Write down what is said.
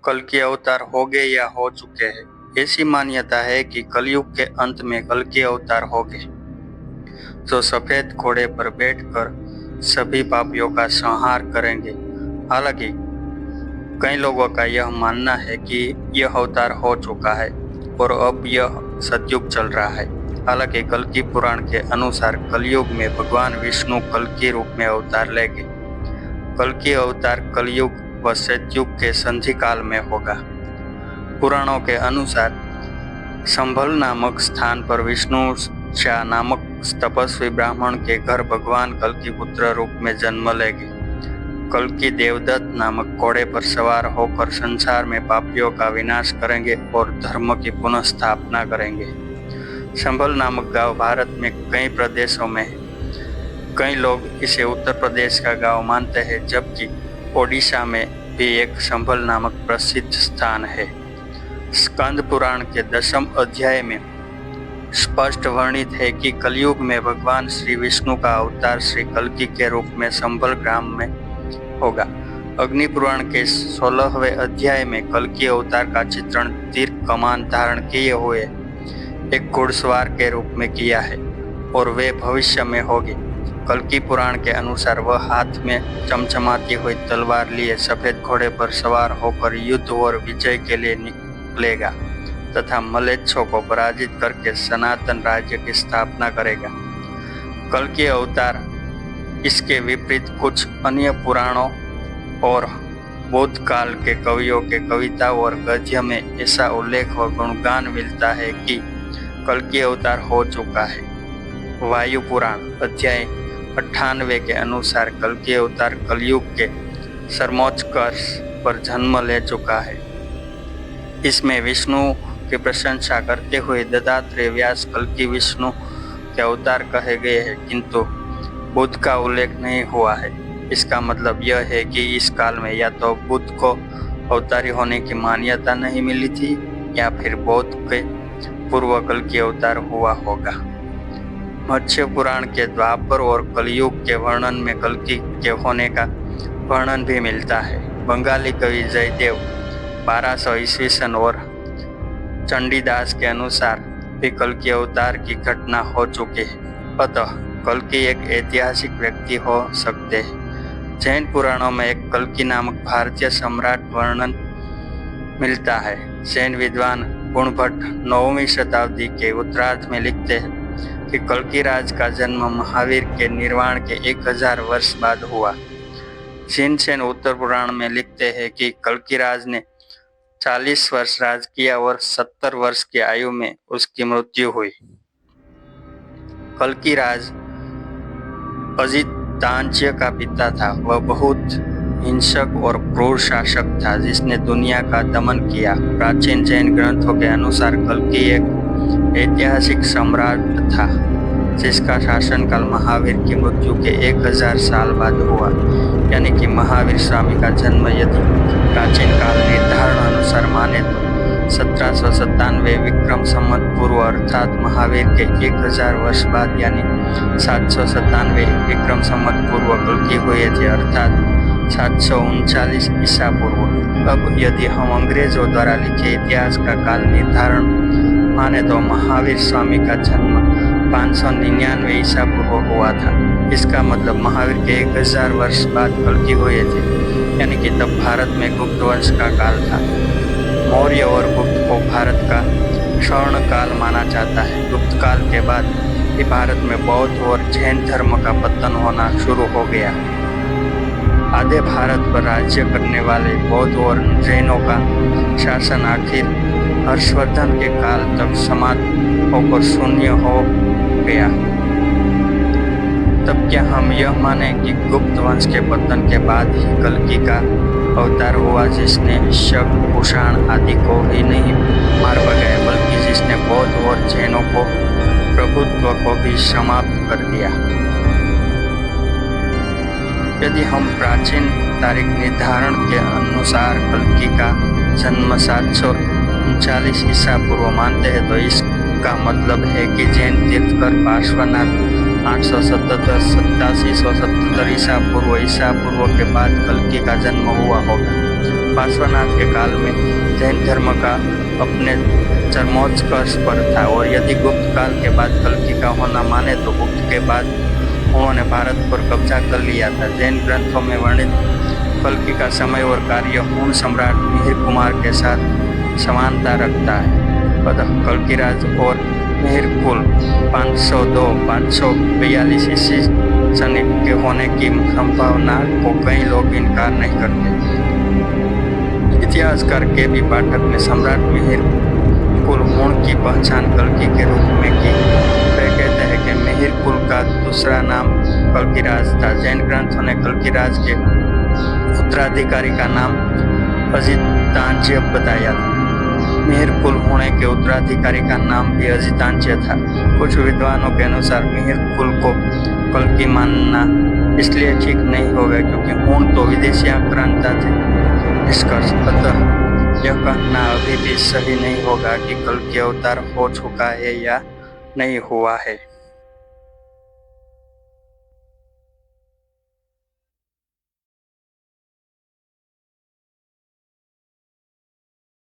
कल्कि अवतार हो गए या हो चुके हैं। ऐसी मान्यता है कि कलयुग के अंत में कल्कि अवतार होंगे, जो सफेद घोड़े पर बैठकर सभी पापियों का संहार करेंगे। हालांकि कई लोगों का यह मानना है कि यह अवतार हो चुका है और अब यह सतयुग चल रहा है। हालांकि कल्कि पुराण के अनुसार कलयुग में भगवान विष्णु कल्कि रूप में अवतार लेंगे। कल्कि अवतार कलयुग व सतयुग के संधि काल में होगा। पुराणों के अनुसार संभल नामक स्थान पर विष्णु शाह नामक तपस्वी ब्राह्मण के घर भगवान कल्कि पुत्र रूप में जन्म लेंगे। कल्कि देवदत्त नामक घोड़े पर सवार होकर संसार में पापियों का विनाश करेंगे और धर्म की पुनः स्थापना करेंगे। संभल नामक गांव भारत में कई प्रदेशों में है। कई लोग इसे उत्तर प्रदेश का गांव मानते हैं, जबकि ओडिशा में भी एक संभल नामक प्रसिद्ध स्थान है। स्कंद पुराण के 10वें अध्याय में स्पष्ट वर्णित है कि कलयुग में भगवान श्री विष्णु का अवतार श्री कल्कि के रूप में संभल ग्राम में होगा। अग्नि पुराण के 16वें अध्याय में कल्कि अवतार का चित्रण तीर कमान धारण किए हुए एक घुड़सवार के रूप में किया है और वे भविष्य में होगी। कल्कि पुराण के अनुसार वह हाथ में चमचमाती हुई तलवार लिए सफेद घोड़े पर सवार होकर युद्ध और विजय के लिए निकलेगा तथा मलेच्छों को पराजित करके सनातन राज्य की स्थापना करेगा। कल्कि अवतार इसके विपरीत कुछ अन्य पुराणों और बौद्ध काल के कवियों के कविता और गद्य में ऐसा उल्लेख व गुणगान मिलता है कि कल्कि अवतार हो चुका है। वायु पुराण अध्याय 98 के अनुसार कल्कि अवतार कलयुग के सर्वोच्च कर्ष पर जन्म ले चुका है। इसमें विष्णु की प्रशंसा करते हुए दत्तात्रेय व्यास कल्कि विष्णु के अवतार कहे गए हैं, किंतु बुद्ध का उल्लेख नहीं हुआ है। इसका मतलब यह है कि इस काल में या तो बुद्ध को अवतारी होने की मान्यता नहीं मिली थी या फिर बौद्ध के पूर्व कल्कि अवतार हुआ होगा। मत्स्य पुराण के द्वापर और कलयुग के वर्णन में कल्कि के होने का वर्णन भी मिलता है। बंगाली कवि जयदेव 1200 ईस्वी सन और चंडीदास के अनुसार भी कल्कि अवतार की घटना हो चुकी है। अतः कल्कि एक ऐतिहासिक व्यक्ति हो सकते हैं। जैन पुराणों में एक कल्कि नामक भारतीय सम्राट वर्णन मिलता है। जैन विद्वान गुणभट्ट 9वीं शताब्दी के उत्तरार्ध में लिखते हैं कि कल्कि राज का जन्म महावीर के निर्वाण के 1000 वर्ष बाद हुआ। शिनसेन उत्तर पुराण में लिखते हैं कि कल्कि राज ने 40 वर्ष राज किया और 70 वर्ष की आयु में उसकी मृत्यु हुई। कल्कि राज अजितांच्य का पिता था। वह बहुत हिंसक और क्रूर शासक था जिसने दुनिया का दमन किया। प्राचीन जैन ग्रंथों के अनुसार कल्कि एक ऐतिहासिक सम्राट था जिसका शासनकाल महावीर की मृत्यु के 1000 साल बाद हुआ। यानी कि महावीर स्वामी का जन्म यदि प्राचीन काल निर्धारण अनुसार माने तो 1797 विक्रम संवत पूर्व अर्थात महावीर के 1000 वर्ष बाद यानी 797 विक्रम संवत पूर्व कल्कि हुए थे, अर्थात 739 ईसा पूर्व। अब यदि हम अंग्रेजों द्वारा लिखे इतिहास का काल निर्धारण माने तो महावीर स्वामी का जन्म 599 ईसा पूर्व हुआ था। इसका मतलब महावीर के 1000 वर्ष बाद कल्कि हुए थे, यानी कि तब भारत में गुप्त वंश का काल था। मौर्य और गुप्त को भारत का स्वर्ण काल माना जाता है। गुप्त काल के बाद ही भारत में बौद्ध और जैन धर्म का पतन होना शुरू हो गया। आधे भारत पर राज्य करने वाले बौद्ध और जैनों का शासन आखिर हर्षवर्धन के काल तक समाप्त होकर शून्य हो गया। तब क्या हम यह माने कि गुप्त वंश के पतन के बाद ही कल्कि का अवतार हुआ, जिसने शक कुषाण आदि को ही नहीं मार भगाया बल्कि जिसने बौद्ध और जैनों को प्रभुत्व को भी समाप्त कर दिया? यदि हम प्राचीन तारीख निर्धारण के अनुसार कल्कि का जन्म 739 ईसा पूर्व मानते हैं तो इसका मतलब है कि जैन तीर्थकर पार्श्वनाथ 877 ईसा पूर्व के बाद कल्कि का जन्म हुआ होगा। पार्श्वनाथ के काल में जैन धर्म का अपने चरमोच्च पर था, और यदि गुप्त काल के बाद कल्कि का होना माने तो गुप्त के बाद उन्होंने भारत पर कब्जा कर लिया था। जैन ग्रंथों में वर्णित कल्कि का समय और कार्य हुण सम्राट मिहिर कुमार के साथ समानता रखता है। अतः कल्किराज और मिहिर कुल 502-542 ईस्वी सनी के होने की संभावना को कई लोग इनकार नहीं करते। इतिहासकार के बी पाठक ने सम्राट मिहिर कुल हुण की पहचान कल्कि के रूप में की। वे कहते हैं कि मिहिर कुल का दूसरा नाम कल्किराज था। जैन ग्रंथों ने कल्किराज के उत्तराधिकारी का नाम अजितांच्य बताया था। मिहिर कुल होने के उत्तराधिकारी का नाम भी अजितांच्य था। कुछ विद्वानों के अनुसार मिहिर कुल को कल्कि मानना इसलिए ठीक नहीं होगा क्योंकि हुण तो विदेशी आक्रांता थे। निष्कर्ष, अतः यह कहना अभी भी सही नहीं होगा कि कल्कि अवतार हो चुका है या नहीं हुआ है।